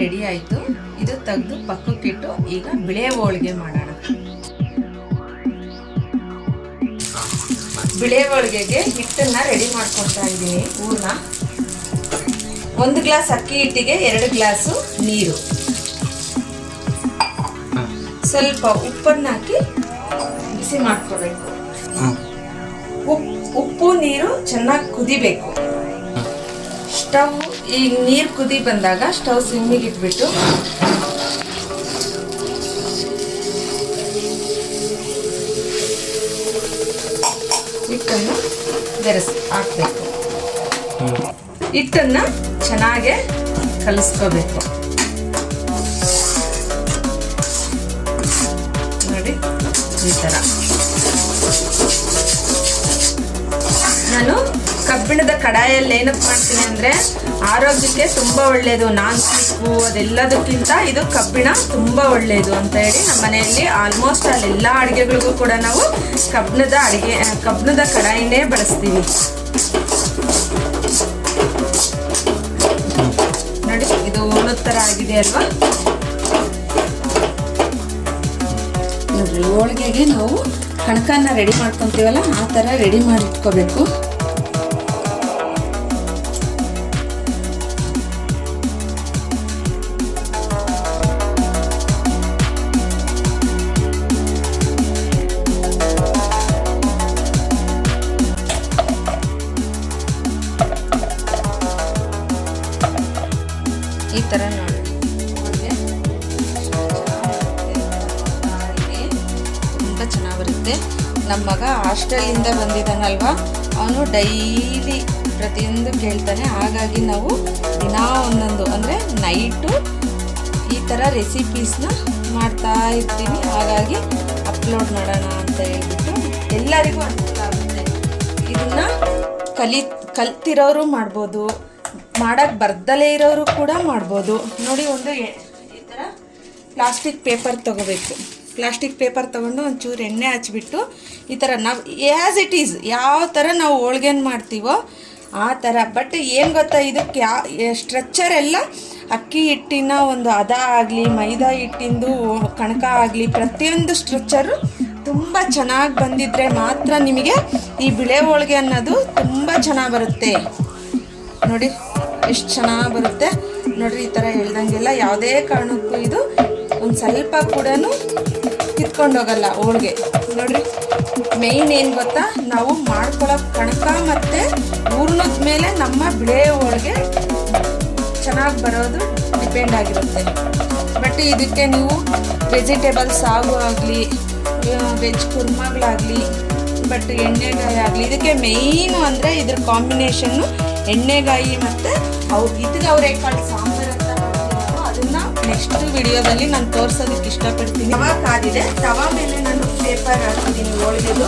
Ready ಆಯಿತು. ಇದು ತೆಗೆದು ಪಕ್ಕಕ್ಕಿಟ್ಟು ಈಗ ಬಿಳೆ ಹೋಳಿಗೆ ಮಾಡೋಣ. ಬಿಳೆ ಹೋಳಿಗೆಗೆ ಹಿಟ್ಟನ್ನು ರೆಡಿ ಮಾಡ್ಕೊತಾ ಇದ್ದೀನಿ. ಹೂರ್ಣ 1 ಗ್ಲಾಸ್ ಅಕ್ಕಿ ಹಿಟ್ಟಿಗೆ 2 ಗ್ಲಾಸು ನೀರು, ಸ್ವಲ್ಪ ಉಪ್ಪನ್ನು ಹಾಕಿ ಬಿಸಿ ಮಾಡ್ಕೋಬೇಕು. ಉಪ್ಪು ನೀರು ಚೆನ್ನಾಗಿ ಕುದಿಬೇಕು. ಸ್ಟವ್ ಈಗ ನೀರು ಕುದಿ ಬಂದಾಗ ಸ್ಟವ್ ಸಿಮ್ಮಿಗೆ ಇಟ್ಬಿಟ್ಟು ಹಿಟ್ಟನ್ನು ಹಾಕಬೇಕು. ಹಿಟ್ಟನ್ನು ಚೆನ್ನಾಗಿ ಕಲಿಸ್ಕೋಬೇಕು. ನೋಡಿ ಈ ಥರ. ನಾನು ಕಬ್ಬಿಣದ ಕಡಾಯಲ್ಲಿ ಏನಕ್ಕೆ ಮಾಡ್ತೀನಿ ಅಂದರೆ ಆರೋಗ್ಯಕ್ಕೆ ತುಂಬ ಒಳ್ಳೆಯದು. ನಾನ್ ಸ್ಟಿಕ್ಕು ಅದೆಲ್ಲದಕ್ಕಿಂತ ಇದು ಕಬ್ಬಿಣ ತುಂಬ ಒಳ್ಳೆಯದು ಅಂತ ಹೇಳಿ ನಮ್ಮ ಮನೆಯಲ್ಲಿ ಆಲ್ಮೋಸ್ಟ್ ಅಲ್ಲೆಲ್ಲ ಅಡುಗೆಗಳಿಗೂ ಕೂಡ ನಾವು ಕಬ್ಬಿಣದ ಕಡಾಯಿನೇ ಬಳಸ್ತೀವಿ. ನೋಡಿ ಇದು ಹೂರ್ಣದ ಥರ ಆಗಿದೆ ಅಲ್ವಾ. ನೋಡ್ರಿ, ಹೋಳಿಗೆಗೆ ನಾವು ಕಣಕನ್ನ ರೆಡಿ ಮಾಡ್ಕೊತೀವಲ್ಲ ಆ ಥರ ರೆಡಿ ಮಾಡಿ ಇಟ್ಕೋಬೇಕು. ಈ ಥರ ನೋಡಿ ತುಂಬ ಚೆನ್ನಾಗಿ ಬರುತ್ತೆ. ನಮ್ಮ ಮಗ ಹಾಸ್ಟೆಲಿಂದ ಬಂದಿದ್ದಾನಲ್ವಾ, ಅವನು ಡೈಲಿ ಪ್ರತಿಯೊಂದು ಕೇಳ್ತಾನೆ. ಹಾಗಾಗಿ ನಾವು ದಿನ ಒಂದೊಂದು ಅಂದರೆ ನೈಟು ಈ ಥರ ರೆಸಿಪೀಸ್ನ ಮಾಡ್ತಾ ಇರ್ತೀನಿ. ಹಾಗಾಗಿ ಅಪ್ಲೋಡ್ ಮಾಡೋಣ ಅಂತ ಹೇಳ್ಬಿಟ್ಟು ಎಲ್ಲರಿಗೂ ಅನುಕೂಲ ಆಗುತ್ತೆ. ಇದನ್ನು ಕಲ್ತಿರೋರು ಮಾಡ್ಬೋದು, ಮಾಡೋಕ್ಕೆ ಬರ್ದಲೇ ಇರೋರು ಕೂಡ ಮಾಡ್ಬೋದು. ನೋಡಿ, ಒಂದು ಈ ಥರ ಪ್ಲಾಸ್ಟಿಕ್ ಪೇಪರ್ ತೊಗೋಬೇಕು. ಪ್ಲಾಸ್ಟಿಕ್ ಪೇಪರ್ ತೊಗೊಂಡು ಒಂಚೂರು ಎಣ್ಣೆ ಹಚ್ಬಿಟ್ಟು ಈ ಥರ ನಾವು ಆ್ಯಸ್ ಇಟ್ ಈಸ್ ಯಾವ ಥರ ನಾವು ಹೋಳ್ಗೆನ ಮಾಡ್ತೀವೋ ಆ ಥರ. ಬಟ್ ಏನು ಗೊತ್ತಾ, ಇದಕ್ಕೆ ಸ್ಟ್ರಕ್ಚರ್ ಎಲ್ಲ ಅಕ್ಕಿ ಹಿಟ್ಟಿನ ಒಂದು ಹದ ಆಗಲಿ, ಮೈದಾ ಹಿಟ್ಟಿಂದು ಕಣಕ ಆಗಲಿ, ಪ್ರತಿಯೊಂದು ಸ್ಟ್ರಕ್ಚರು ತುಂಬ ಚೆನ್ನಾಗಿ ಬಂದಿದ್ದರೆ ಮಾತ್ರ ನಿಮಗೆ ಈ ಬಿಳೆ ಹೋಳಿಗೆ ಅನ್ನೋದು ತುಂಬ ಚೆನ್ನಾಗಿ ಬರುತ್ತೆ. ನೋಡಿ ಎಷ್ಟು ಚೆನ್ನಾಗಿ ಬರುತ್ತೆ ನೋಡಿರಿ. ಈ ಥರ ಹೇಳ್ದಂಗೆಲ್ಲ ಯಾವುದೇ ಕಾರಣಕ್ಕೂ ಇದು ಒಂದು ಸ್ವಲ್ಪ ಕೂಡ ಕಿತ್ಕೊಂಡೋಗಲ್ಲ ಹೋಳಿಗೆ. ನೋಡಿರಿ, ಮೇಯ್ನ್ ಏನು ಗೊತ್ತಾ, ನಾವು ಮಾಡ್ಕೊಳ್ಳೋ ಕಣಕ ಮತ್ತು ಹೂರ್ಣದ ಮೇಲೆ ನಮ್ಮ ಬಿಳೆ ಹೋಳಿಗೆ ಚೆನ್ನಾಗಿ ಬರೋದು ಡಿಪೆಂಡ್ ಆಗಿರುತ್ತೆ. ಬಟ್ ಇದಕ್ಕೆ ನೀವು ವೆಜಿಟೇಬಲ್ಸ್ ಸಾಗು ಆಗಲಿ, ವೆಜ್ ಕುರ್ಮಗಳಾಗಲಿ, ಬಟ್ ಎಣ್ಣೆಗಾಯಿ ಆಗಲಿ, ಇದಕ್ಕೆ ಮೇಯ್ನು ಅಂದರೆ ಇದ್ರ ಕಾಂಬಿನೇಷನ್ನು ಎಣ್ಣೆಗಾಯಿ ಮತ್ತು ಇದಕ್ಕೆ ಅವರೆಕಾಳು ಸಾಂಬಾರು ಅಂತ ಮಾಡ್ತೀವಿ. ಅದನ್ನು ನೆಕ್ಸ್ಟ್ ವಿಡಿಯೋದಲ್ಲಿ ನಾನು ತೋರಿಸೋದಕ್ಕೆ ಇಷ್ಟಪಡ್ತೀನಿ. ತವಾ ಕಾದಿದೆ, ತವಾ ಮೇಲೆ ನಾನು ಪೇಪರ್ ಹಾಕಿದ್ದೀನಿ ಹೋಳಿಗೆದು.